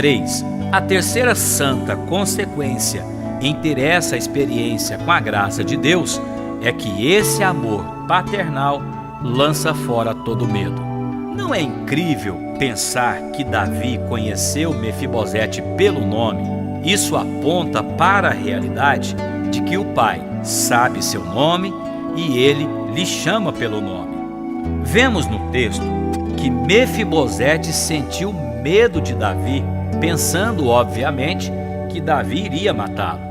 3. A terceira santa consequência em ter essa experiência com a graça de Deus é que esse amor paternal lança fora todo medo. Não é incrível pensar que Davi conheceu Mefibosete pelo nome? Isso aponta para a realidade de que o pai sabe seu nome e ele lhe chama pelo nome. Vemos no texto que Mefibosete sentiu medo de Davi, pensando, obviamente, que Davi iria matá-lo.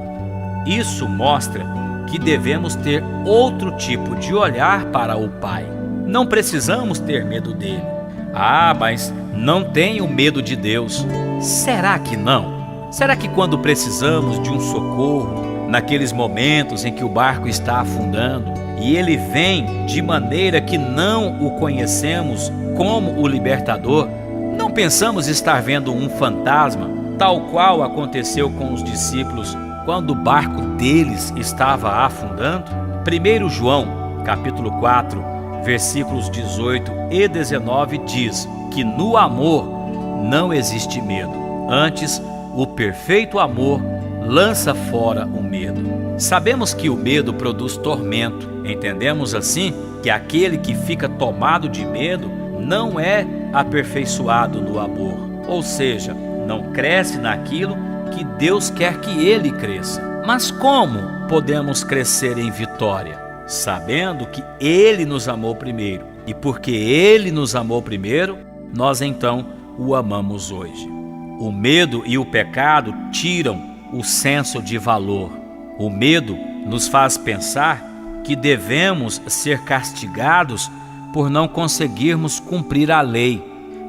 Isso mostra que devemos ter outro tipo de olhar para o pai. Não precisamos ter medo dele. Ah, mas não tenho medo de Deus. Será que não? Será que quando precisamos de um socorro, naqueles momentos em que o barco está afundando, e ele vem de maneira que não o conhecemos como o libertador, não pensamos estar vendo um fantasma, tal qual aconteceu com os discípulos quando o barco deles estava afundando? 1 João, capítulo 4, versículos 18 e 19 diz que no amor não existe medo. Antes, o perfeito amor lança fora o medo. Sabemos que o medo produz tormento. Entendemos assim que aquele que fica tomado de medo não é aperfeiçoado no amor, ou seja, não cresce naquilo que Deus quer que ele cresça. Mas como podemos crescer em vitória? Sabendo que Ele nos amou primeiro, e porque Ele nos amou primeiro, nós então o amamos hoje. O medo e o pecado tiram o senso de valor. O medo nos faz pensar que devemos ser castigados por não conseguirmos cumprir a lei.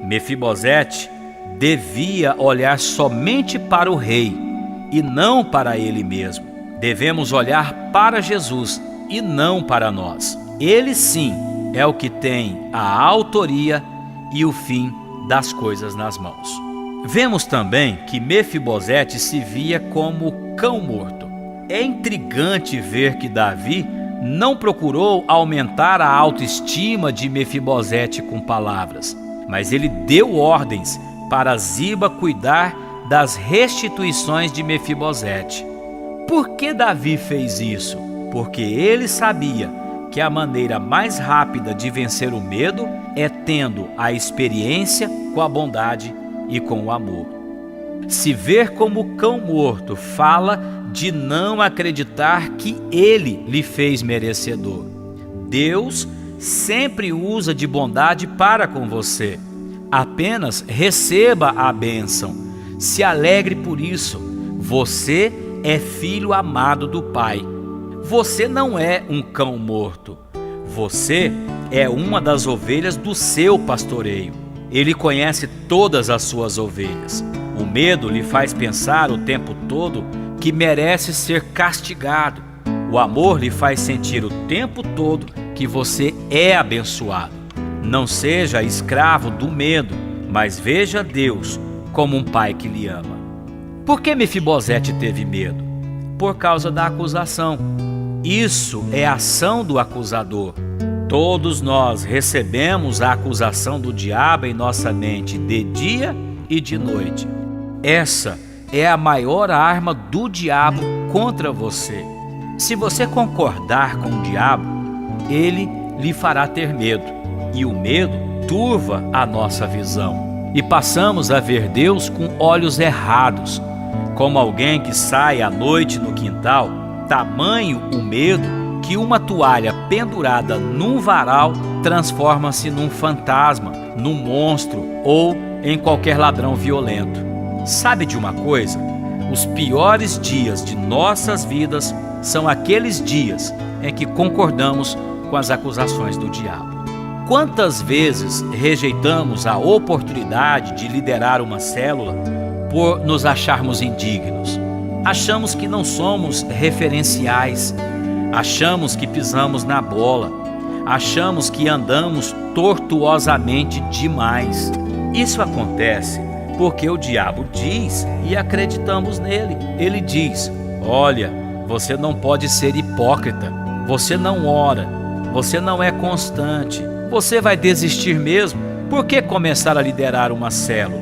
Mefibosete devia olhar somente para o rei e não para ele mesmo. Devemos olhar para Jesus e não para nós. Ele sim é o que tem a autoria e o fim das coisas nas mãos. Vemos também que Mefibosete se via como cão morto. É intrigante ver que Davi não procurou aumentar a autoestima de Mefibosete com palavras, mas ele deu ordens para Ziba cuidar das restituições de Mefibosete. Por que Davi fez isso? Porque ele sabia que a maneira mais rápida de vencer o medo é tendo a experiência com a bondade e com o amor. Se ver como cão morto fala de não acreditar que ele lhe fez merecedor. Deus sempre usa de bondade para com você. Apenas receba a bênção. Se alegre por isso. Você é filho amado do Pai. Você não é um cão morto. Você é uma das ovelhas do seu pastoreio. Ele conhece todas as suas ovelhas. O medo lhe faz pensar o tempo todo que merece ser castigado. O amor lhe faz sentir o tempo todo que você é abençoado. Não seja escravo do medo, mas veja Deus como um pai que lhe ama. Por que Mefibosete teve medo? Por causa da acusação. Isso é a ação do acusador. Todos nós recebemos a acusação do diabo em nossa mente de dia e de noite. Essa é a maior arma do diabo contra você. Se você concordar com o diabo, ele lhe fará ter medo. E o medo turva a nossa visão. E passamos a ver Deus com olhos errados, como alguém que sai à noite no quintal, tamanho o medo que uma toalha pendurada num varal transforma-se num fantasma, num monstro ou em qualquer ladrão violento. Sabe de uma coisa? Os piores dias de nossas vidas são aqueles dias em que concordamos com as acusações do diabo. Quantas vezes rejeitamos a oportunidade de liderar uma célula por nos acharmos indignos? Achamos que não somos referenciais, achamos que pisamos na bola, achamos que andamos tortuosamente demais. Isso acontece porque o diabo diz e acreditamos nele. Ele diz: olha, você não pode ser hipócrita, você não ora, você não é constante, você vai desistir mesmo. Por que começar a liderar uma célula?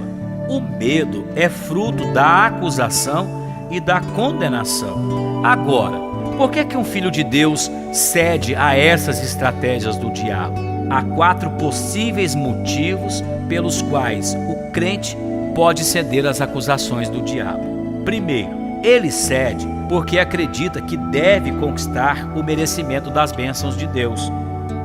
O medo é fruto da acusação e da condenação. Agora, por que um filho de Deus cede a essas estratégias do diabo? Há 4 possíveis motivos pelos quais o crente pode ceder às acusações do diabo. Primeiro, ele cede porque acredita que deve conquistar o merecimento das bênçãos de Deus.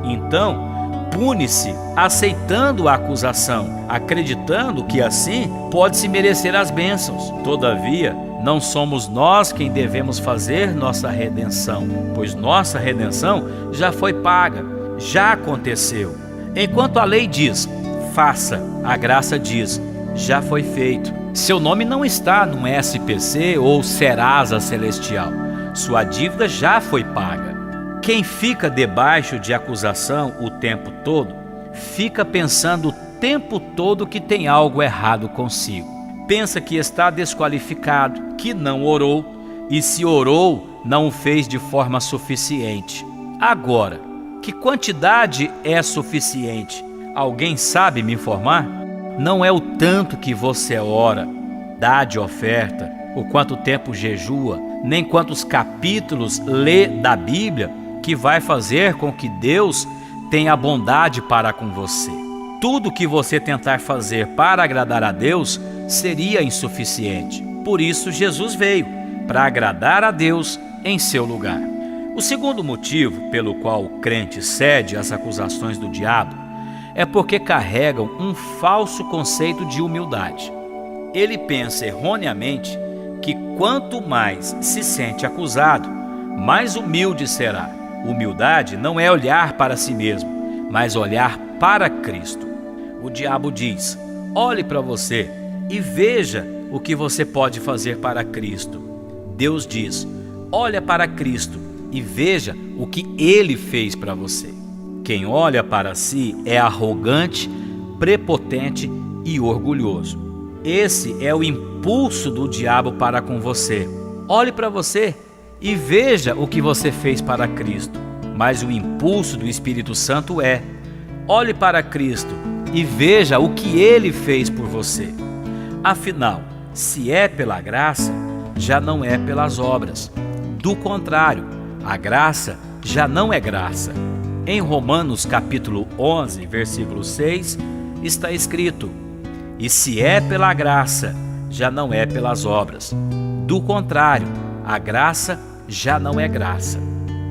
Então, pune-se aceitando a acusação, acreditando que assim pode-se merecer as bênçãos. Todavia, não somos nós quem devemos fazer nossa redenção, pois nossa redenção já foi paga, já aconteceu. Enquanto a lei diz, faça, a graça diz, já foi feito. Seu nome não está no SPC ou Serasa Celestial. Sua dívida já foi paga. Quem fica debaixo de acusação o tempo todo, fica pensando o tempo todo que tem algo errado consigo. Pensa que está desqualificado, que não orou, e se orou, não o fez de forma suficiente. Agora, que quantidade é suficiente? Alguém sabe me informar? Não é o tanto que você ora, dá de oferta, o quanto tempo jejua, nem quantos capítulos lê da Bíblia, que vai fazer com que Deus tenha bondade para com você. Tudo que você tentar fazer para agradar a Deus seria insuficiente. Por isso Jesus veio, para agradar a Deus em seu lugar. O segundo motivo pelo qual o crente cede às acusações do diabo é porque carregam um falso conceito de humildade. Ele pensa erroneamente que quanto mais se sente acusado, mais humilde será. Humildade não é olhar para si mesmo, mas olhar para Cristo. O diabo diz, olhe para você e veja o que você pode fazer para Cristo. Deus diz, olha para Cristo e veja o que Ele fez para você. Quem olha para si é arrogante, prepotente e orgulhoso. Esse é o impulso do diabo para com você. Olhe para você e veja o que você fez para Cristo. Mas o impulso do Espírito Santo é: olhe para Cristo e veja o que Ele fez por você. Afinal, se é pela graça, já não é pelas obras. Do contrário, a graça já não é graça. Em Romanos capítulo 11, versículo 6, está escrito: e se é pela graça, já não é pelas obras. Do contrário, a graça já não é graça.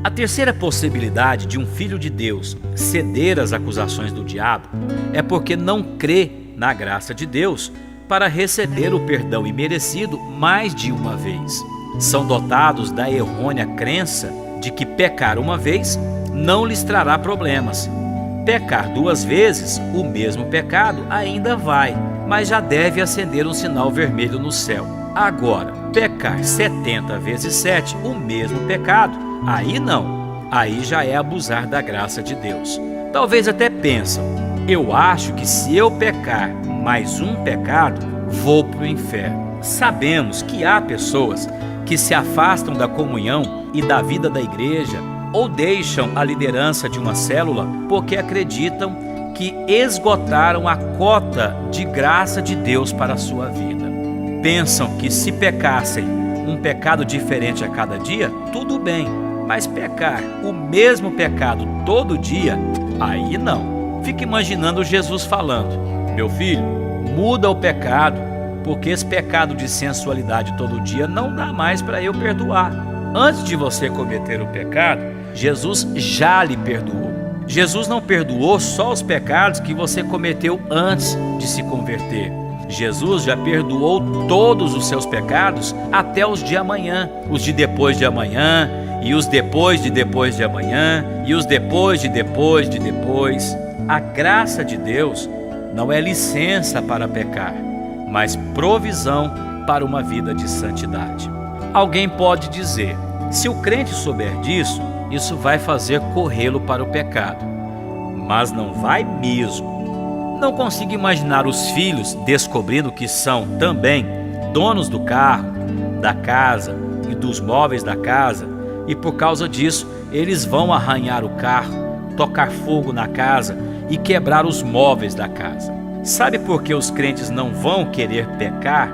A terceira possibilidade de um filho de Deus ceder às acusações do diabo é porque não crê na graça de Deus para receber o perdão imerecido mais de uma vez. São dotados da errônea crença de que pecar uma vez não lhes trará problemas. Pecar 2 vezes o mesmo pecado ainda vai, mas já deve acender um sinal vermelho no céu. Agora, pecar 70 vezes 7 o mesmo pecado, aí não. Aí já é abusar da graça de Deus. Talvez até pensam, eu acho que se eu pecar mais um pecado, vou para o inferno. Sabemos que há pessoas que se afastam da comunhão e da vida da igreja ou deixam a liderança de uma célula porque acreditam que esgotaram a cota de graça de Deus para a sua vida. Pensam que se pecassem um pecado diferente a cada dia, tudo bem, mas pecar o mesmo pecado todo dia, aí não. Fica imaginando Jesus falando: meu filho, muda o pecado, porque esse pecado de sensualidade todo dia não dá mais para eu perdoar. Antes de você cometer o pecado, Jesus já lhe perdoou. Jesus não perdoou só os pecados que você cometeu antes de se converter. Jesus já perdoou todos os seus pecados até os de amanhã, os de depois de amanhã, e os depois de depois de amanhã, e os depois de depois de depois. A graça de Deus não é licença para pecar, mas provisão para uma vida de santidade. Alguém pode dizer: se o crente souber disso, isso vai fazer corrê-lo para o pecado. Mas não vai mesmo. Não consigo imaginar os filhos descobrindo que são também donos do carro, da casa e dos móveis da casa, e por causa disso eles vão arranhar o carro, tocar fogo na casa e quebrar os móveis da casa. Sabe por que os crentes não vão querer pecar?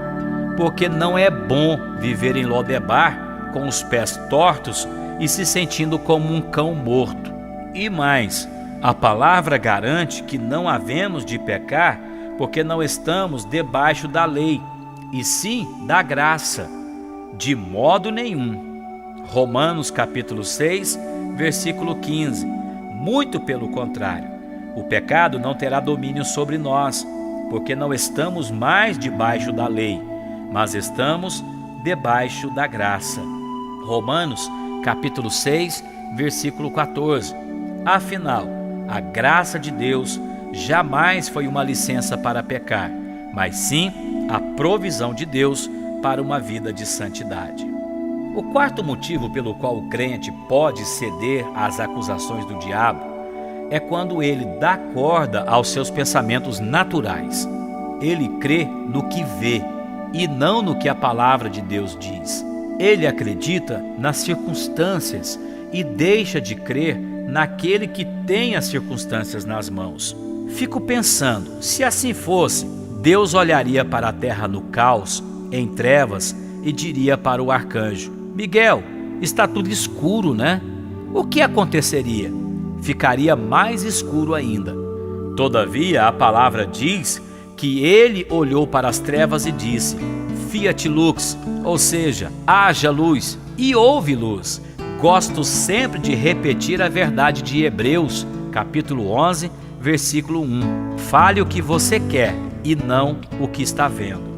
Porque não é bom viver em Lodebar com os pés tortos e se sentindo como um cão morto. E mais, a palavra garante que não havemos de pecar porque não estamos debaixo da lei, e sim da graça, de modo nenhum. Romanos capítulo 6, versículo 15. Muito pelo contrário, o pecado não terá domínio sobre nós, porque não estamos mais debaixo da lei, mas estamos debaixo da graça. Romanos capítulo 6, versículo 14. Afinal, a graça de Deus jamais foi uma licença para pecar, mas sim a provisão de Deus para uma vida de santidade. O quarto motivo pelo qual o crente pode ceder às acusações do diabo é quando ele dá corda aos seus pensamentos naturais. Ele crê no que vê e não no que a palavra de Deus diz. Ele acredita nas circunstâncias e deixa de crer naquele que tem as circunstâncias nas mãos. Fico pensando, se assim fosse, Deus olharia para a terra no caos, em trevas, e diria para o arcanjo: Miguel, está tudo escuro, né? O que aconteceria? Ficaria mais escuro ainda. Todavia, a palavra diz que ele olhou para as trevas e disse: Fiat lux, ou seja, haja luz, e houve luz. Gosto sempre de repetir a verdade de Hebreus, capítulo 11, versículo 1. Fale o que você quer e não o que está vendo.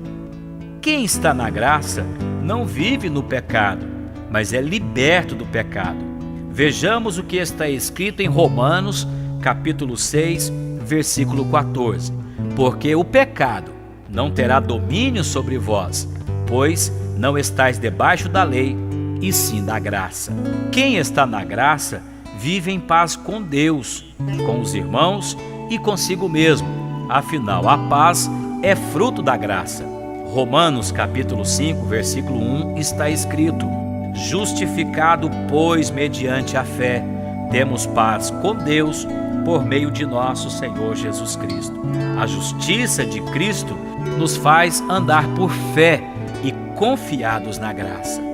Quem está na graça não vive no pecado, mas é liberto do pecado. Vejamos o que está escrito em Romanos, capítulo 6, versículo 14. Porque o pecado não terá domínio sobre vós, pois não estáis debaixo da lei, e sim da graça. Quem está na graça vive em paz com Deus, com os irmãos e consigo mesmo. Afinal, a paz é fruto da graça. Romanos capítulo 5, versículo 1 está escrito: Justificado, pois, mediante a fé, temos paz com Deus por meio de nosso Senhor Jesus Cristo. A justiça de Cristo nos faz andar por fé e confiados na graça.